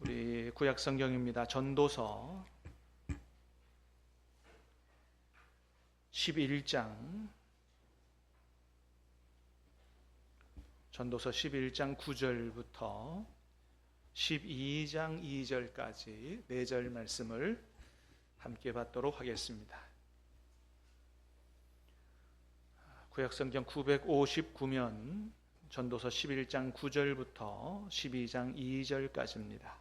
우리 구약 성경입니다. 전도서 11장 9절부터 12장 2절까지 4절 말씀을 함께 받도록 하겠습니다. 구약 성경 959면 전도서 11장 9절부터 12장 2절까지입니다.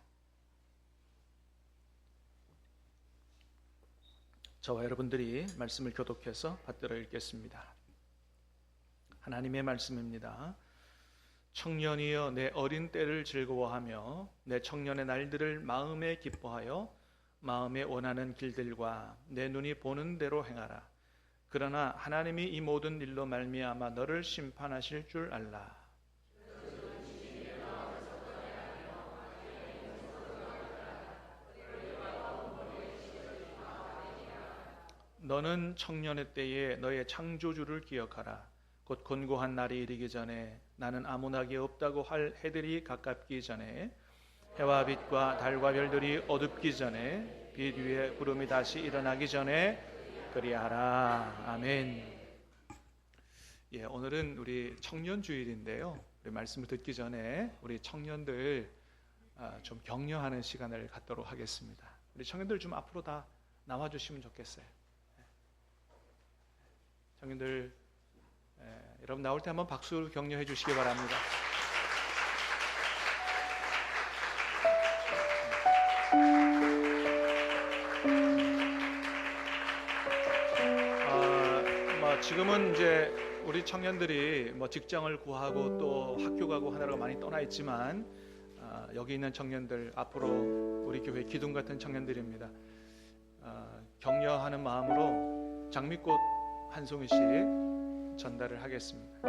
저와 여러분들이 말씀을 교독해서 받들어 읽겠습니다. 하나님의 말씀입니다. 청년이여 내 어린 때를 즐거워하며 내 청년의 날들을 마음에 기뻐하여 마음에 원하는 길들과 내 눈이 보는 대로 행하라. 그러나 하나님이 이 모든 일로 말미암아 너를 심판하실 줄 알라. 너는 청년의 때에 너의 창조주를 기억하라. 곧 곤고한 날이 이르기 전에 나는 아무 낙이 없다고 할 해들이 가깝기 전에 해와 빛과 달과 별들이 어둡기 전에 빛 위에 구름이 다시 일어나기 전에 그리하라. 아멘. 오늘은 우리 청년주일인데요. 우리 말씀을 듣기 전에 우리 청년들 좀 격려하는 시간을 갖도록 하겠습니다. 우리 청년들 좀 앞으로 다 나와주시면 좋겠어요. 청년들 여러분 나올 때 한번 박수로 격려해 주시기 바랍니다. 지금은 이제 우리 청년들이 직장을 구하고 또 학교 가고 하느라고 많이 떠나 있지만 여기 있는 청년들 앞으로 우리 교회 기둥 같은 청년들입니다. 격려하는 마음으로 장미꽃 한 송이씩 전달을 하겠습니다.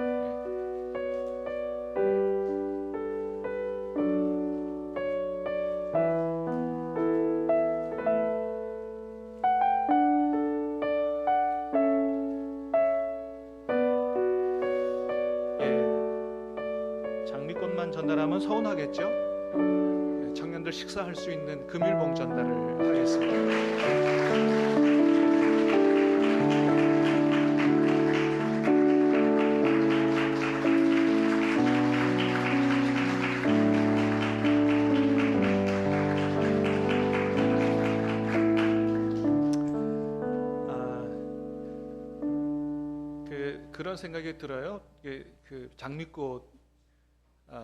장미꽃만 전달하면 서운하겠죠? 청년들 식사할 수 있는 금일봉 전달을 하겠습니다. 그런 생각이 들어요. 그 장미꽃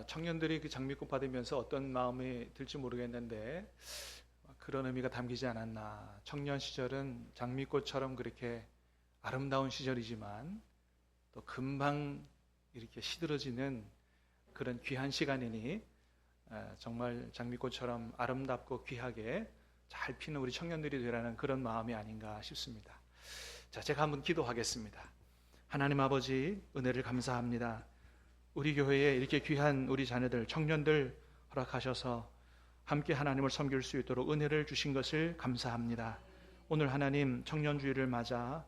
청년들이 그 장미꽃 받으면서 어떤 마음이 들지 모르겠는데 그런 의미가 담기지 않았나. 청년 시절은 장미꽃처럼 그렇게 아름다운 시절이지만 또 금방 이렇게 시들어지는 그런 귀한 시간이니 정말 장미꽃처럼 아름답고 귀하게 잘 피는 우리 청년들이 되라는 그런 마음이 아닌가 싶습니다. 자, 제가 한번 기도하겠습니다. 하나님 아버지, 은혜를 감사합니다. 우리 교회에 이렇게 귀한 우리 자녀들, 청년들 허락하셔서 함께 하나님을 섬길 수 있도록 은혜를 주신 것을 감사합니다. 오늘 하나님 청년주일을 맞아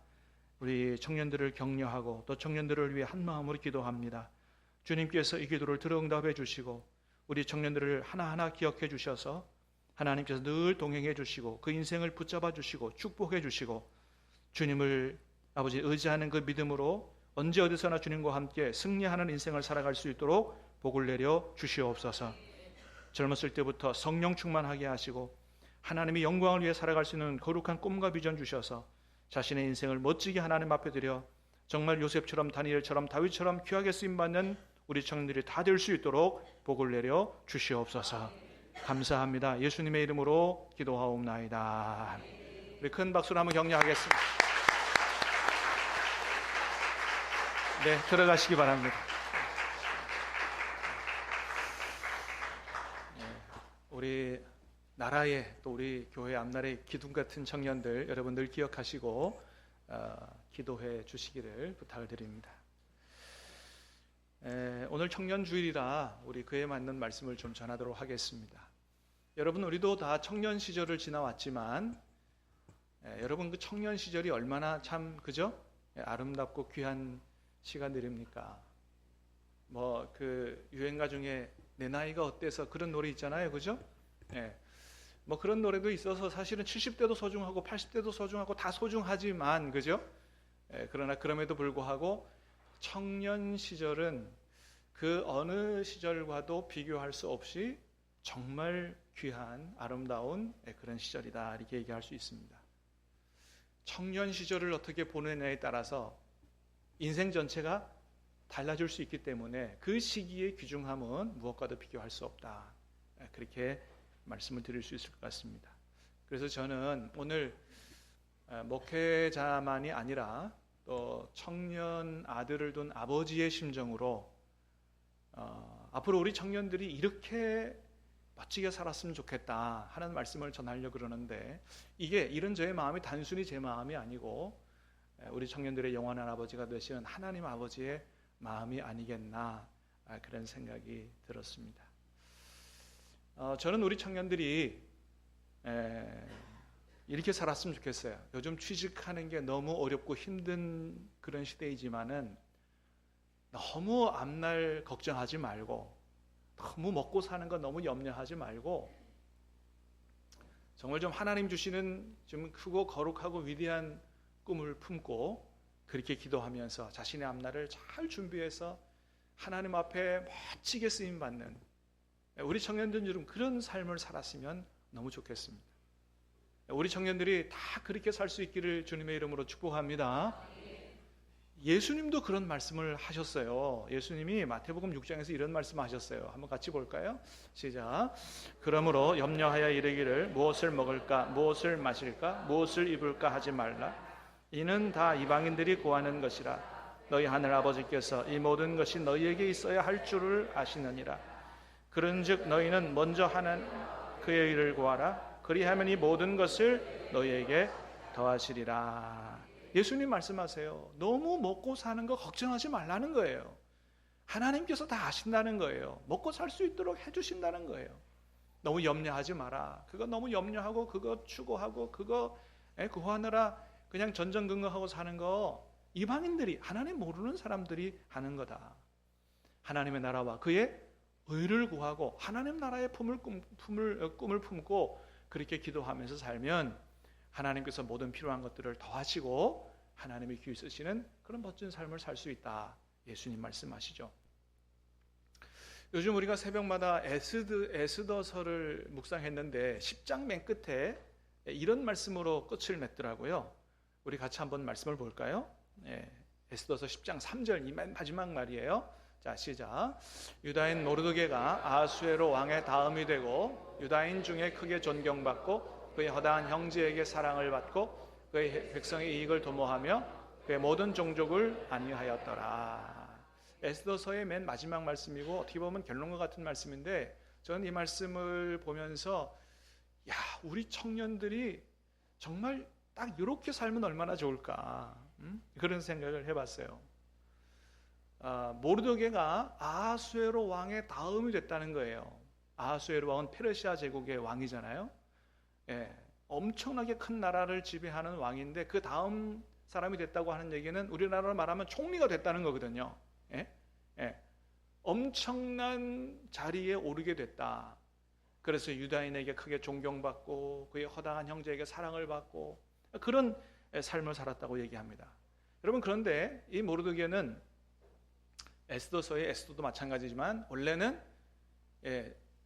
우리 청년들을 격려하고 또 청년들을 위해 한 마음으로 기도합니다. 주님께서 이 기도를 들어 응답해 주시고 우리 청년들을 하나하나 기억해 주셔서 하나님께서 늘 동행해 주시고 그 인생을 붙잡아 주시고 축복해 주시고 주님을 아버지 의지하는 그 믿음으로 언제 어디서나 주님과 함께 승리하는 인생을 살아갈 수 있도록 복을 내려 주시옵소서. 젊었을 때부터 성령 충만하게 하시고 하나님의 영광을 위해 살아갈 수 있는 거룩한 꿈과 비전 주셔서 자신의 인생을 멋지게 하나님 앞에 드려 정말 요셉처럼 다니엘처럼 다윗처럼 귀하게 쓰임받는 우리 청년들이 다 될 수 있도록 복을 내려 주시옵소서. 감사합니다. 예수님의 이름으로 기도하옵나이다. 우리 큰 박수로 한번 격려하겠습니다. 네, 들어가시기 바랍니다. 우리 나라의 또 우리 교회 앞날의 기둥 같은 청년들 여러분들 기억하시고 기도해 주시기를 부탁을 드립니다. 오늘 청년주일이라 우리 그에 맞는 말씀을 좀 전하도록 하겠습니다. 여러분 우리도 다 청년 시절을 지나왔지만 여러분 그 청년 시절이 얼마나 참 그죠? 아름답고 귀한 시간들입니까? 그 유행가 중에 내 나이가 어때서 그런 노래 있잖아요, 그죠? 예. 뭐 그런 노래도 있어서 사실은 70대도 소중하고 80대도 소중하고 다 소중하지만, 그죠? 예, 그러나 그럼에도 불구하고 청년 시절은 그 어느 시절과도 비교할 수 없이 정말 귀한 아름다운 그런 시절이다, 이렇게 얘기할 수 있습니다. 청년 시절을 어떻게 보내냐에 따라서 인생 전체가 달라질 수 있기 때문에 그 시기의 귀중함은 무엇과도 비교할 수 없다, 그렇게 말씀을 드릴 수 있을 것 같습니다. 그래서 저는 오늘 목회자만이 아니라 또 청년 아들을 둔 아버지의 심정으로 앞으로 우리 청년들이 이렇게 멋지게 살았으면 좋겠다 하는 말씀을 전하려고 그러는데, 이게 이런 저의 마음이 단순히 제 마음이 아니고 우리 청년들의 영원한 아버지가 되시는 하나님 아버지의 마음이 아니겠나, 그런 생각이 들었습니다. 저는 우리 청년들이 이렇게 살았으면 좋겠어요. 요즘 취직하는 게 너무 어렵고 힘든 그런 시대이지만은 너무 앞날 걱정하지 말고, 너무 먹고 사는 거 너무 염려하지 말고, 정말 좀 하나님 주시는 좀 크고 거룩하고 위대한 꿈을 품고 그렇게 기도하면서 자신의 앞날을 잘 준비해서 하나님 앞에 멋지게 쓰임 받는 우리 청년들은 그런 삶을 살았으면 너무 좋겠습니다. 우리 청년들이 다 그렇게 살 수 있기를 주님의 이름으로 축복합니다. 예수님도 그런 말씀을 하셨어요. 예수님이 마태복음 6장에서 이런 말씀하셨어요. 한번 같이 볼까요? 시작. 그러므로 염려하여 이르기를 무엇을 먹을까, 무엇을 마실까, 무엇을 입을까 하지 말라. 이는 다 이방인들이 구하는 것이라. 너희 하늘 아버지께서 이 모든 것이 너희에게 있어야 할 줄을 아시느니라. 그런즉 너희는 먼저 하는 그의 일을 구하라. 그리하면 이 모든 것을 너희에게 더하시리라. 예수님 말씀하세요. 너무 먹고 사는 거 걱정하지 말라는 거예요. 하나님께서 다 아신다는 거예요. 먹고 살 수 있도록 해주신다는 거예요. 너무 염려하지 마라. 그거 너무 염려하고 그거 추구하고 그거 구하느라 그냥 전전긍긍하고 사는 거 이방인들이, 하나님 모르는 사람들이 하는 거다. 하나님의 나라와 그의 의를 구하고 하나님 나라의 꿈을 품고 그렇게 기도하면서 살면 하나님께서 모든 필요한 것들을 더하시고 하나님이 귀히 쓰시는 그런 멋진 삶을 살 수 있다. 예수님 말씀하시죠. 요즘 우리가 새벽마다 에스더서를 묵상했는데 10장 맨 끝에 이런 말씀으로 끝을 맺더라고요. 우리 같이 한번 말씀을 볼까요? 에스더서 10장 3절 이 맨 마지막 말이에요. 자, 시작. 유다인 모르드게가 아하수에로 왕의 다음이 되고 유다인 중에 크게 존경받고 그의 허다한 형제에게 사랑을 받고 그의 백성의 이익을 도모하며 그의 모든 종족을 안위하였더라. 에스더서의 맨 마지막 말씀이고 어떻게 보면 결론과 같은 말씀인데, 저는 이 말씀을 보면서 야, 우리 청년들이 정말 딱 이렇게 살면 얼마나 좋을까, 그런 생각을 해봤어요. 모르드게가 아하수에로 왕의 다음이 됐다는 거예요. 아하수에로 왕은 페르시아 제국의 왕이잖아요. 엄청나게 큰 나라를 지배하는 왕인데 그 다음 사람이 됐다고 하는 얘기는 우리나라로 말하면 총리가 됐다는 거거든요. 엄청난 자리에 오르게 됐다. 그래서 유다인에게 크게 존경받고 그의 허다한 형제에게 사랑을 받고 그런 삶을 살았다고 얘기합니다. 여러분, 그런데 이 모르드게는 에스더서의 에스더도 마찬가지지만 원래는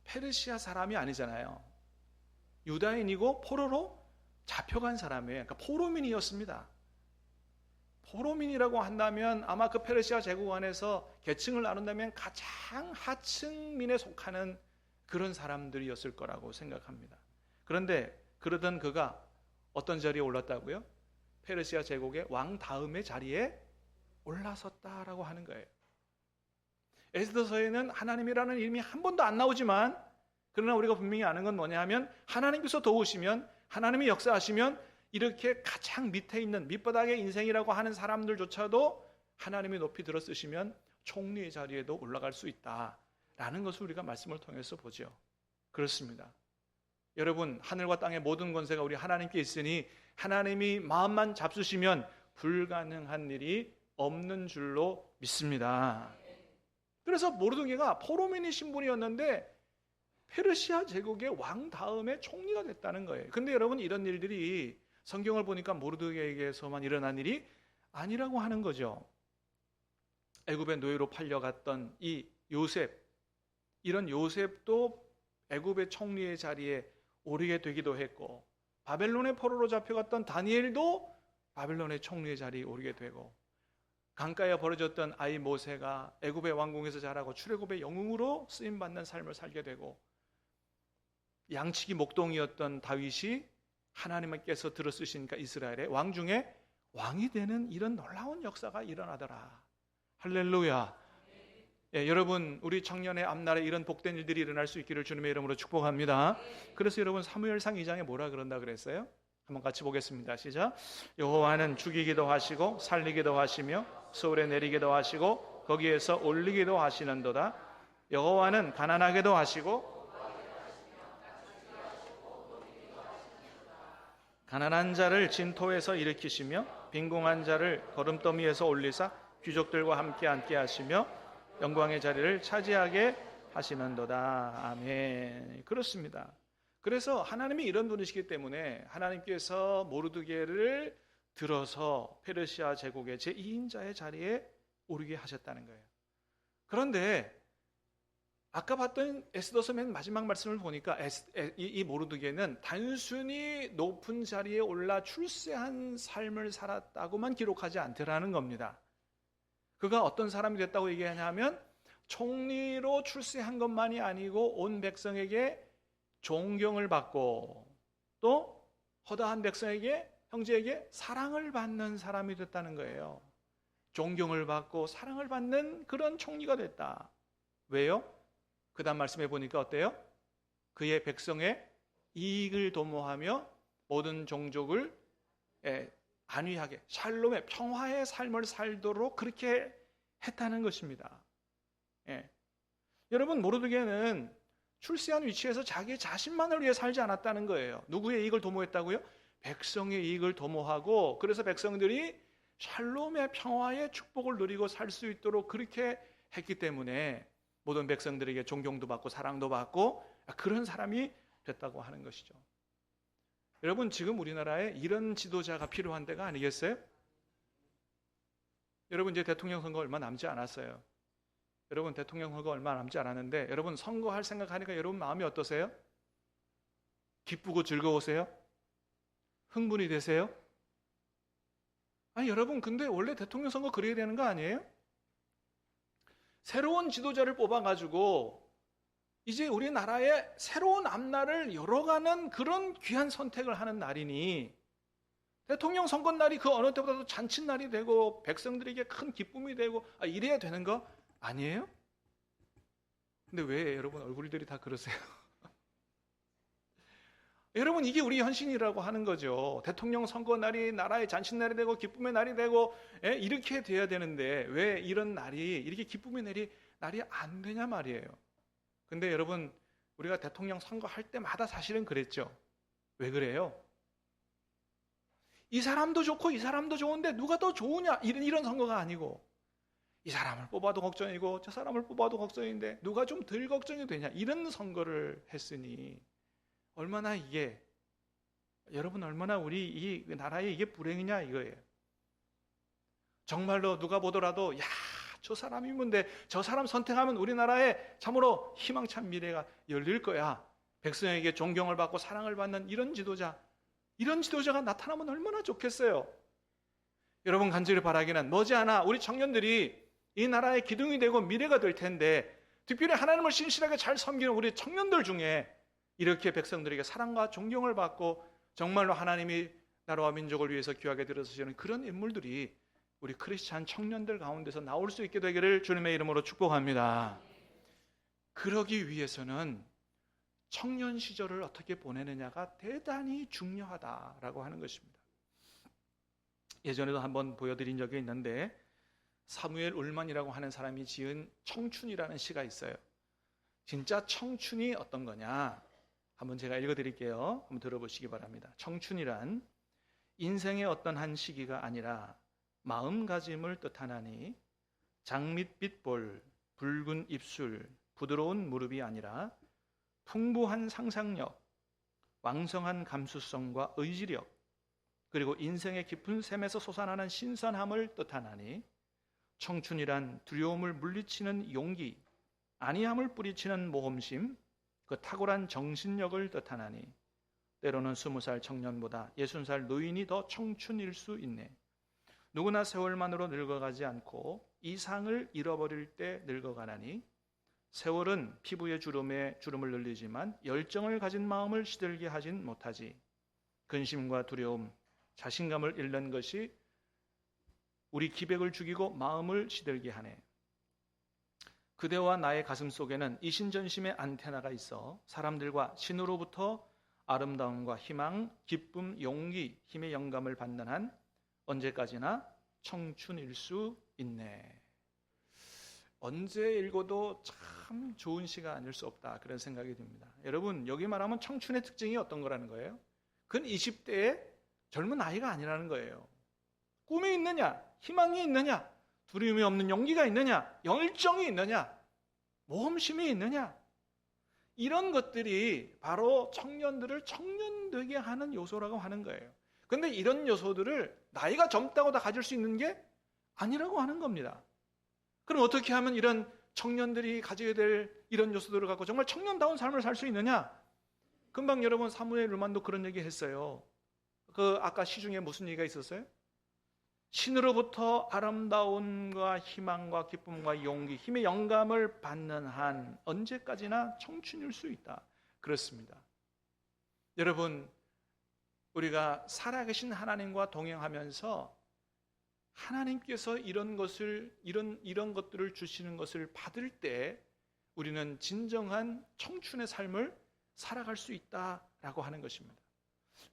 페르시아 사람이 아니잖아요. 유다인이고 포로로 잡혀간 사람이에요. 그러니까 포로민이었습니다. 포로민이라고 한다면 아마 그 페르시아 제국 안에서 계층을 나눈다면 가장 하층민에 속하는 그런 사람들이었을 거라고 생각합니다. 그런데 그러던 그가 어떤 자리에 올랐다고요? 페르시아 제국의 왕 다음의 자리에 올라섰다라고 하는 거예요. 에스더서에는 하나님이라는 이름이 한 번도 안 나오지만, 그러나 우리가 분명히 아는 건 뭐냐 하면 하나님께서 도우시면, 하나님이 역사하시면 이렇게 가장 밑에 있는 밑바닥의 인생이라고 하는 사람들조차도 하나님이 높이 들어 쓰시면 총리의 자리에도 올라갈 수 있다라는 것을 우리가 말씀을 통해서 보죠. 그렇습니다. 여러분, 하늘과 땅의 모든 권세가 우리 하나님께 있으니 하나님이 마음만 잡수시면 불가능한 일이 없는 줄로 믿습니다. 그래서 모르드게가 포로민의 신분이었는데 페르시아 제국의 왕 다음에 총리가 됐다는 거예요. 근데 여러분, 이런 일들이 성경을 보니까 모르드게에게서만 일어난 일이 아니라고 하는 거죠. 애굽의 노예로 팔려갔던 이 요셉, 이런 요셉도 애굽의 총리의 자리에 오르게 되기도 했고, 바벨론의 포로로 잡혀갔던 다니엘도 바벨론의 총리의 자리에 오르게 되고, 강가에 버려졌던 아이 모세가 애굽의 왕궁에서 자라고 출애굽의 영웅으로 쓰임받는 삶을 살게 되고, 양치기 목동이었던 다윗이 하나님께서 들어쓰시니까 이스라엘의 왕 중에 왕이 되는 이런 놀라운 역사가 일어나더라. 할렐루야. 예, 여러분, 우리 청년의 앞날에 이런 복된 일들이 일어날 수 있기를 주님의 이름으로 축복합니다. 그래서 여러분, 사무엘상 2장에 뭐라 그런다 그랬어요? 한번 같이 보겠습니다. 시작. 여호와는 죽이기도 하시고 살리기도 하시며 서울에 내리기도 하시고 거기에서 올리기도 하시는도다. 여호와는 가난하게도 하시고 가난한 자를 진토에서 일으키시며 빈궁한 자를 거름더미에서 올리사 귀족들과 함께 앉게 하시며 영광의 자리를 차지하게 하시는도다. 아멘. 그렇습니다. 그래서 하나님이 이런 분이시기 때문에 하나님께서 모르드게를 들어서 페르시아 제국의 제2인자의 자리에 오르게 하셨다는 거예요. 그런데 아까 봤던 에스더서 맨 마지막 말씀을 보니까 이 모르드게는 단순히 높은 자리에 올라 출세한 삶을 살았다고만 기록하지 않더라는 겁니다. 그가 어떤 사람이 됐다고 얘기하냐면 총리로 출세한 것만이 아니고 온 백성에게 존경을 받고 또 허다한 백성에게, 형제에게 사랑을 받는 사람이 됐다는 거예요. 존경을 받고 사랑을 받는 그런 총리가 됐다. 왜요? 그 다음 말씀해 보니까 어때요? 그의 백성의 이익을 도모하며 모든 종족을 안위하게, 샬롬의 평화의 삶을 살도록 그렇게 했다는 것입니다. 예. 여러분, 모르드게는 출세한 위치에서 자기 자신만을 위해 살지 않았다는 거예요. 누구의 이익을 도모했다고요? 백성의 이익을 도모하고, 그래서 백성들이 샬롬의 평화의 축복을 누리고 살 수 있도록 그렇게 했기 때문에 모든 백성들에게 존경도 받고 사랑도 받고 그런 사람이 됐다고 하는 것이죠. 여러분, 지금 우리나라에 이런 지도자가 필요한 때가 아니겠어요? 여러분, 이제 대통령 선거 얼마 남지 않았어요. 여러분, 대통령 선거 얼마 남지 않았는데 여러분, 선거할 생각하니까 여러분 마음이 어떠세요? 기쁘고 즐거우세요? 흥분이 되세요? 아니, 여러분, 근데 원래 대통령 선거 그래야 되는 거 아니에요? 새로운 지도자를 뽑아가지고 이제 우리나라의 새로운 앞날을 열어가는 그런 귀한 선택을 하는 날이니, 대통령 선거 날이 그 어느 때보다도 잔칫날이 되고 백성들에게 큰 기쁨이 되고 이래야 되는 거 아니에요? 근데 왜 여러분 얼굴들이 다 그러세요? 여러분, 이게 우리 헌신이라고 하는 거죠. 대통령 선거 날이 나라의 잔칫날이 되고 기쁨의 날이 되고 이렇게 돼야 되는데 왜 이런 날이, 이렇게 기쁨의 날이 안 되냐 말이에요. 근데 여러분, 우리가 대통령 선거할 때마다 사실은 그랬죠. 왜 그래요? 이 사람도 좋고 이 사람도 좋은데 누가 더 좋으냐, 이런 선거가 아니고, 이 사람을 뽑아도 걱정이고 저 사람을 뽑아도 걱정인데 누가 좀 덜 걱정이 되냐, 이런 선거를 했으니 얼마나 이게, 여러분, 얼마나 우리 이 나라에 이게 불행이냐 이거예요. 정말로 누가 보더라도 야, 저 사람이면 돼, 저 사람 선택하면 우리나라에 참으로 희망찬 미래가 열릴 거야, 백성에게 존경을 받고 사랑을 받는 이런 지도자가 나타나면 얼마나 좋겠어요. 여러분, 간절히 바라기는 머지않아 우리 청년들이 이 나라의 기둥이 되고 미래가 될 텐데, 특별히 하나님을 신실하게 잘 섬기는 우리 청년들 중에 이렇게 백성들에게 사랑과 존경을 받고 정말로 하나님이 나라와 민족을 위해서 귀하게 들어서시는 그런 인물들이 우리 크리스찬 청년들 가운데서 나올 수 있게 되기를 주님의 이름으로 축복합니다. 그러기 위해서는 청년 시절을 어떻게 보내느냐가 대단히 중요하다라고 하는 것입니다. 예전에도 한번 보여드린 적이 있는데, 사무엘 울만이라고 하는 사람이 지은 청춘이라는 시가 있어요. 진짜 청춘이 어떤 거냐, 한번 제가 읽어드릴게요. 한번 들어보시기 바랍니다. 청춘이란 인생의 어떤 한 시기가 아니라 마음가짐을 뜻하나니, 장밋빛 볼, 붉은 입술, 부드러운 무릎이 아니라 풍부한 상상력, 왕성한 감수성과 의지력, 그리고 인생의 깊은 샘에서 솟아나는 신선함을 뜻하나니, 청춘이란 두려움을 물리치는 용기, 안이함을 뿌리치는 모험심, 그 탁월한 정신력을 뜻하나니, 때로는 20살 청년보다 60살 노인이 더 청춘일 수 있네. 누구나 세월만으로 늙어가지 않고 이상을 잃어버릴 때 늙어가나니, 세월은 피부의 주름을 늘리지만 열정을 가진 마음을 시들게 하진 못하지. 근심과 두려움, 자신감을 잃는 것이 우리 기백을 죽이고 마음을 시들게 하네. 그대와 나의 가슴 속에는 이신전심의 안테나가 있어 사람들과 신으로부터 아름다움과 희망, 기쁨, 용기, 힘의 영감을 받는 한 언제까지나 청춘일 수 있네. 언제 읽어도 참 좋은 시가 아닐 수 없다, 그런 생각이 듭니다. 여러분, 여기 말하면 청춘의 특징이 어떤 거라는 거예요? 그건 20대의 젊은 아이가 아니라는 거예요. 꿈이 있느냐, 희망이 있느냐, 두려움이 없는 용기가 있느냐, 열정이 있느냐, 모험심이 있느냐, 이런 것들이 바로 청년들을 청년되게 하는 요소라고 하는 거예요. 그런데 이런 요소들을 나이가 젊다고 다 가질 수 있는 게 아니라고 하는 겁니다. 그럼 어떻게 하면 이런 청년들이 가져야 될 이런 요소들을 갖고 정말 청년다운 삶을 살 수 있느냐? 금방 여러분 사무엘 르만도 그런 얘기 했어요. 그 아까 시중에 무슨 얘기가 있었어요? 신으로부터 아름다움과 희망과 기쁨과 용기, 힘의 영감을 받는 한 언제까지나 청춘일 수 있다. 그렇습니다. 여러분, 우리가 살아계신 하나님과 동행하면서 하나님께서 이런 것들을 주시는 것을 받을 때 우리는 진정한 청춘의 삶을 살아갈 수 있다라고 하는 것입니다.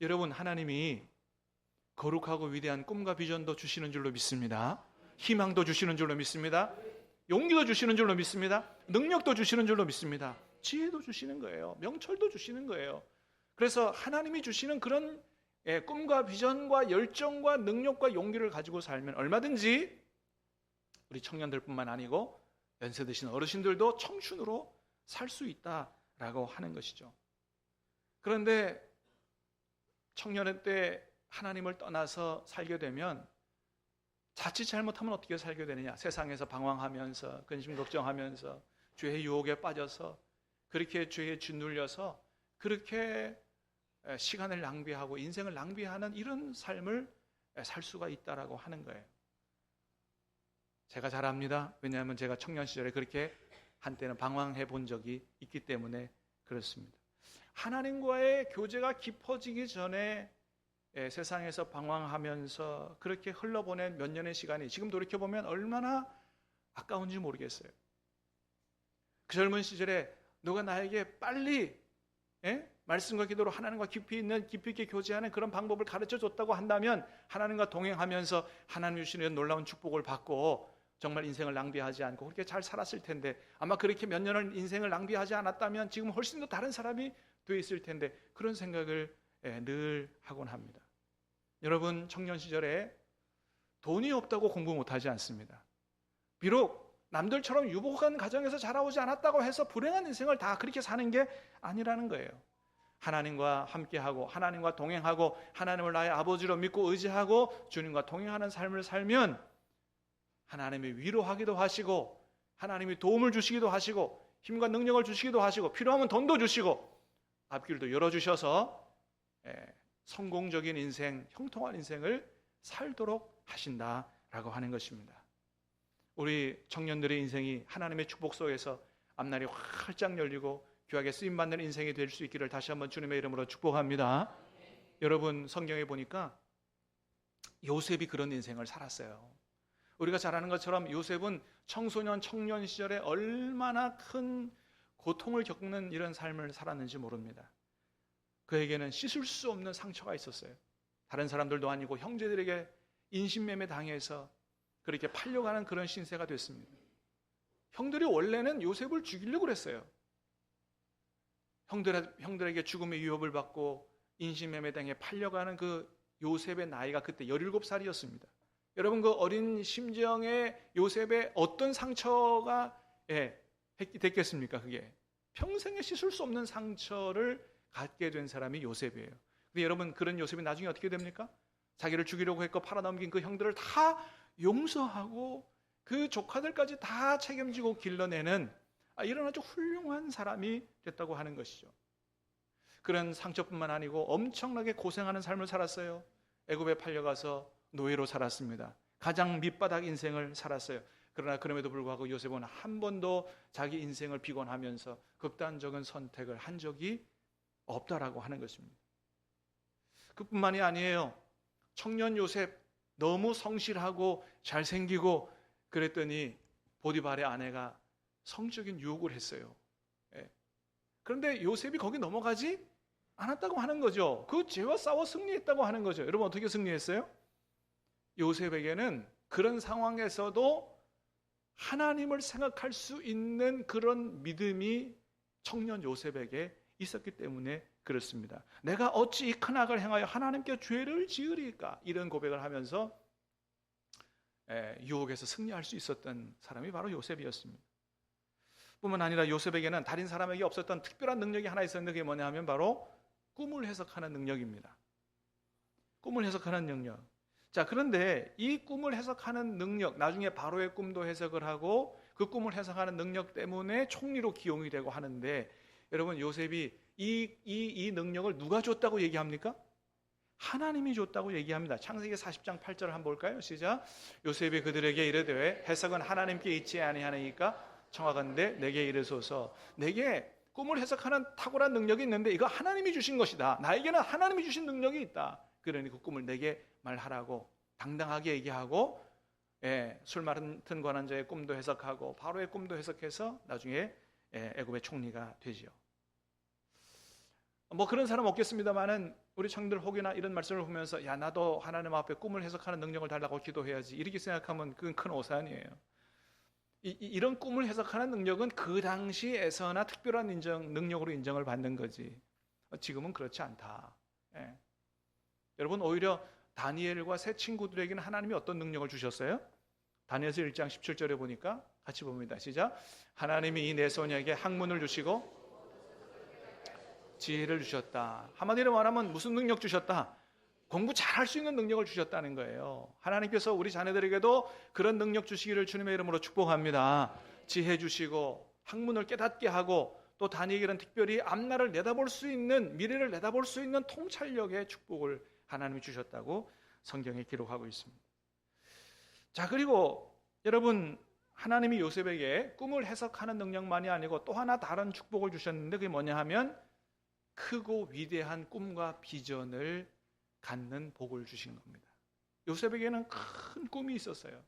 여러분, 하나님이 거룩하고 위대한 꿈과 비전도 주시는 줄로 믿습니다. 희망도 주시는 줄로 믿습니다. 용기도 주시는 줄로 믿습니다. 능력도 주시는 줄로 믿습니다. 지혜도 주시는 거예요. 명철도 주시는 거예요. 그래서 하나님이 주시는 그런 꿈과 비전과 열정과 능력과 용기를 가지고 살면 얼마든지 우리 청년들뿐만 아니고 연세 드신 어르신들도 청춘으로 살 수 있다라고 하는 것이죠. 그런데 청년의 때 하나님을 떠나서 살게 되면 자칫 잘못하면 어떻게 살게 되느냐? 세상에서 방황하면서 근심 걱정하면서 죄의 유혹에 빠져서 그렇게 죄에 짓눌려서 그렇게 시간을 낭비하고 인생을 낭비하는 이런 삶을 살 수가 있다라고 하는 거예요. 제가 잘 압니다. 왜냐하면 제가 청년 시절에 그렇게 한때는 방황해 본 적이 있기 때문에 그렇습니다. 하나님과의 교제가 깊어지기 전에 세상에서 방황하면서 그렇게 흘러보낸 몇 년의 시간이 지금 돌이켜보면 얼마나 아까운지 모르겠어요. 그 젊은 시절에 누가 나에게 빨리 말씀과 기도로 하나님과 깊이 있게 교제하는 그런 방법을 가르쳐 줬다고 한다면 하나님과 동행하면서 하나님 주시는 놀라운 축복을 받고 정말 인생을 낭비하지 않고 그렇게 잘 살았을 텐데, 아마 그렇게 몇 년을 인생을 낭비하지 않았다면 지금 훨씬 더 다른 사람이 되어 있을 텐데, 그런 생각을 늘 하곤 합니다. 여러분, 청년 시절에 돈이 없다고 공부 못하지 않습니다. 비록 남들처럼 유복한 가정에서 자라오지 않았다고 해서 불행한 인생을 다 그렇게 사는 게 아니라는 거예요. 하나님과 함께하고 하나님과 동행하고 하나님을 나의 아버지로 믿고 의지하고 주님과 동행하는 삶을 살면 하나님이 위로하기도 하시고 하나님이 도움을 주시기도 하시고 힘과 능력을 주시기도 하시고 필요하면 돈도 주시고 앞길도 열어주셔서 성공적인 인생, 형통한 인생을 살도록 하신다라고 하는 것입니다. 우리 청년들의 인생이 하나님의 축복 속에서 앞날이 활짝 열리고 귀하게 쓰임받는 인생이 될 수 있기를 다시 한번 주님의 이름으로 축복합니다. 여러분, 성경에 보니까 요셉이 그런 인생을 살았어요. 우리가 잘 아는 것처럼 요셉은 청소년, 청년 시절에 얼마나 큰 고통을 겪는 이런 삶을 살았는지 모릅니다. 그에게는 씻을 수 없는 상처가 있었어요. 다른 사람들도 아니고 형제들에게 인신매매 당해서 그렇게 팔려가는 그런 신세가 됐습니다. 형들이 원래는 요셉을 죽이려고 그랬어요. 형들에게 죽음의 위협을 받고 인신매매 당해 팔려가는 그 요셉의 나이가 그때 17살이었습니다. 여러분, 그 어린 심정의 요셉의 어떤 상처가 됐겠습니까? 그게 평생에 씻을 수 없는 상처를 갖게 된 사람이 요셉이에요. 근데 여러분, 그런 요셉이 나중에 어떻게 됩니까? 자기를 죽이려고 했고 팔아넘긴 그 형들을 다 용서하고 그 조카들까지 다 책임지고 길러내는 이런 아주 훌륭한 사람이 됐다고 하는 것이죠. 그런 상처뿐만 아니고 엄청나게 고생하는 삶을 살았어요. 애굽에 팔려가서 노예로 살았습니다. 가장 밑바닥 인생을 살았어요. 그러나 그럼에도 불구하고 요셉은 한 번도 자기 인생을 비관하면서 극단적인 선택을 한 적이 없다라고 하는 것입니다. 그뿐만이 아니에요. 청년 요셉 너무 성실하고 잘생기고 그랬더니 보디발의 아내가 성적인 유혹을 했어요. 그런데 요셉이 거기 넘어가지 않았다고 하는 거죠. 그 죄와 싸워 승리했다고 하는 거죠. 여러분, 어떻게 승리했어요? 요셉에게는 그런 상황에서도 하나님을 생각할 수 있는 그런 믿음이 청년 요셉에게 있었기 때문에 그렇습니다. 내가 어찌 이 큰 악을 행하여 하나님께 죄를 지으리까? 이런 고백을 하면서 유혹에서 승리할 수 있었던 사람이 바로 요셉이었습니다. 뿐만 아니라 요셉에게는 다른 사람에게 없었던 특별한 능력이 하나 있었는데 그게 뭐냐 하면 바로 꿈을 해석하는 능력입니다. 꿈을 해석하는 능력. 자, 그런데 이 꿈을 해석하는 능력, 나중에 바로의 꿈도 해석을 하고 그 꿈을 해석하는 능력 때문에 총리로 기용이 되고 하는데, 여러분, 요셉이 이 능력을 누가 줬다고 얘기합니까? 하나님이 줬다고 얘기합니다. 창세기 40장 8절을 한번 볼까요? 시작. 요셉이 그들에게 이르되 해석은 하나님께 있지 아니하니까 청하건대 내게 이르소서. 내게 꿈을 해석하는 탁월한 능력이 있는데 이거 하나님이 주신 것이다. 나에게는 하나님이 주신 능력이 있다. 그러니 그 꿈을 내게 말하라고 당당하게 얘기하고, 술 맡은 관원자의 꿈도 해석하고 바로의 꿈도 해석해서 나중에 애굽의 총리가 되지요. 뭐 그런 사람 없겠습니다만은 우리 청년들 혹이나 이런 말씀을 보면서 야, 나도 하나님 앞에 꿈을 해석하는 능력을 달라고 기도해야지 이렇게 생각하면 그건 큰 오산이에요. 이런 꿈을 해석하는 능력은 그 당시에서나 특별한 능력으로 인정을 받는 거지. 지금은 그렇지 않다. 여러분, 오히려 다니엘과 세 친구들에게는 하나님이 어떤 능력을 주셨어요? 다니엘서 1장 17절에 보니까 같이 봅니다. 시작. 하나님이 이 네 소녀에게 학문을 주시고 지혜를 주셨다. 한마디로 말하면 무슨 능력 주셨다? 공부 잘할 수 있는 능력을 주셨다는 거예요. 하나님께서 우리 자녀들에게도 그런 능력 주시기를 주님의 이름으로 축복합니다. 지혜 주시고 학문을 깨닫게 하고 또 다니엘은 특별히 앞날을 내다볼 수 있는, 미래를 내다볼 수 있는 통찰력의 축복을 하나님이 주셨다고 성경에 기록하고 있습니다. 자, 그리고 여러분, 하나님이 요셉에게 꿈을 해석하는 능력만이 아니고 또 하나 다른 축복을 주셨는데 그게 뭐냐 하면 크고 위대한 꿈과 비전을 갖는 복을 주신 겁니다. 요셉에게는 큰 꿈이 있었어요.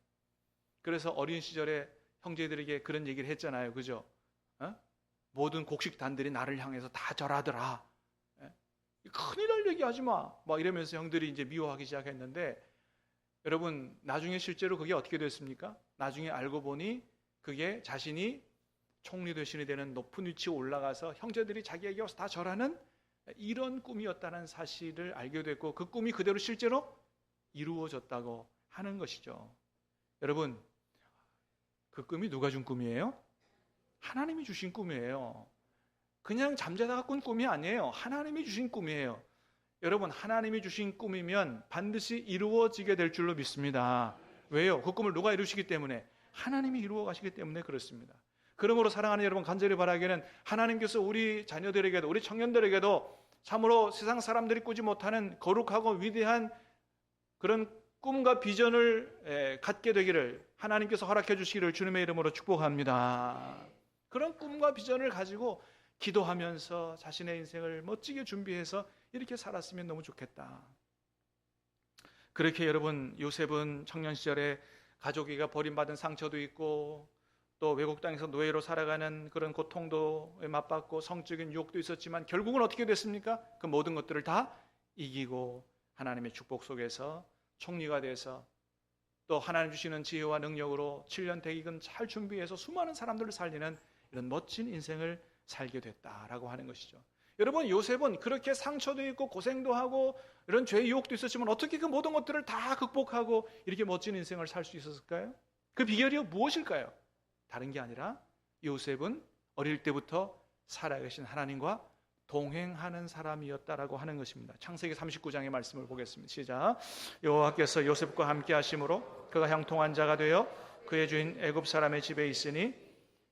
그래서 어린 시절에 형제들에게 그런 얘기를 했잖아요. 그죠? 모든 곡식단들이 나를 향해서 다 절하더라. 큰일 날 얘기하지 마. 막 이러면서 형들이 이제 미워하기 시작했는데, 여러분, 나중에 실제로 그게 어떻게 됐습니까? 나중에 알고 보니 그게 자신이 총리 대신이 되는 높은 위치에 올라가서 형제들이 자기에게 와서 다 절하는 이런 꿈이었다는 사실을 알게 됐고, 그 꿈이 그대로 실제로 이루어졌다고 하는 것이죠. 여러분, 그 꿈이 누가 준 꿈이에요? 하나님이 주신 꿈이에요. 그냥 잠자다가 꾼 꿈이 아니에요. 하나님이 주신 꿈이에요. 여러분, 하나님이 주신 꿈이면 반드시 이루어지게 될 줄로 믿습니다. 왜요? 그 꿈을 누가 이루시기 때문에? 하나님이 이루어 가시기 때문에 그렇습니다. 그러므로 사랑하는 여러분, 간절히 바라기는 하나님께서 우리 자녀들에게도, 우리 청년들에게도 참으로 세상 사람들이 꾸지 못하는 거룩하고 위대한 그런 꿈과 비전을 갖게 되기를 하나님께서 허락해 주시기를 주님의 이름으로 축복합니다. 그런 꿈과 비전을 가지고 기도하면서 자신의 인생을 멋지게 준비해서 이렇게 살았으면 너무 좋겠다. 그렇게 여러분, 요셉은 청년 시절에 가족이가 버림받은 상처도 있고 또 외국 땅에서 노예로 살아가는 그런 고통도 맛봤고 성적인 유혹도 있었지만 결국은 어떻게 됐습니까? 그 모든 것들을 다 이기고 하나님의 축복 속에서 총리가 돼서 또 하나님 주시는 지혜와 능력으로 7년 대기근 잘 준비해서 수많은 사람들을 살리는 이런 멋진 인생을 살게 됐다라고 하는 것이죠. 여러분, 요셉은 그렇게 상처도 있고 고생도 하고 이런 죄의 유혹도 있었지만 어떻게 그 모든 것들을 다 극복하고 이렇게 멋진 인생을 살 수 있었을까요? 그 비결이 무엇일까요? 다른 게 아니라 요셉은 어릴 때부터 살아계신 하나님과 동행하는 사람이었다라고 하는 것입니다. 창세기 39장의 말씀을 보겠습니다. 시작. 여호와께서 요셉과 함께 하심으로 그가 형통한 자가 되어 그의 주인 애굽 사람의 집에 있으니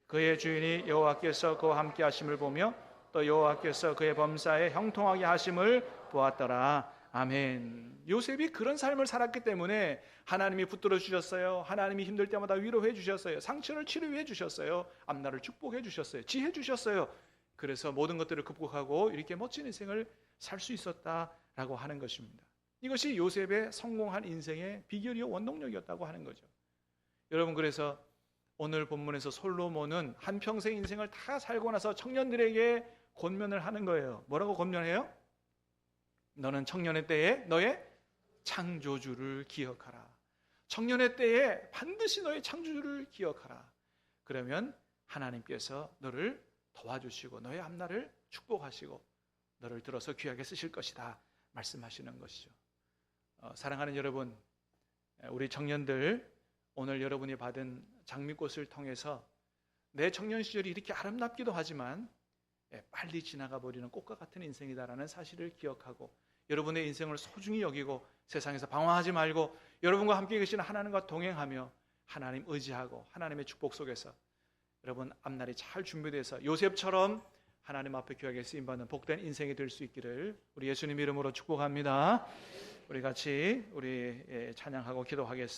그의 주인이 여호와께서 그와 함께 하심을 보며 또 여호와께서 그의 범사에 형통하게 하심을 보았더라. 아멘. 요셉이 그런 삶을 살았기 때문에 하나님이 붙들어 주셨어요. 하나님이 힘들 때마다 위로해 주셨어요. 상처를 치료해 주셨어요. 앞날을 축복해 주셨어요. 지혜 주셨어요. 그래서 모든 것들을 극복하고 이렇게 멋진 인생을 살 수 있었다라고 하는 것입니다. 이것이 요셉의 성공한 인생의 비결이요 원동력이었다고 하는 거죠. 여러분, 그래서 오늘 본문에서 솔로몬은 한평생 인생을 다 살고 나서 청년들에게 권면을 하는 거예요. 뭐라고 권면해요? 너는 청년의 때에 너의 창조주를 기억하라. 청년의 때에 반드시 너의 창조주를 기억하라. 그러면 하나님께서 너를 도와주시고 너의 앞날을 축복하시고 너를 들어서 귀하게 쓰실 것이다 말씀하시는 것이죠. 사랑하는 여러분, 우리 청년들, 오늘 여러분이 받은 장미꽃을 통해서 내 청년 시절이 이렇게 아름답기도 하지만 빨리 지나가 버리는 꽃과 같은 인생이다라는 사실을 기억하고 여러분의 인생을 소중히 여기고 세상에서 방황하지 말고 여러분과 함께 계시는 하나님과 동행하며 하나님 의지하고 하나님의 축복 속에서 여러분 앞날이 잘 준비돼서 요셉처럼 하나님 앞에 귀하게 쓰임받는 복된 인생이 될 수 있기를 우리 예수님 이름으로 축복합니다. 우리 같이 찬양하고 기도하겠습니다.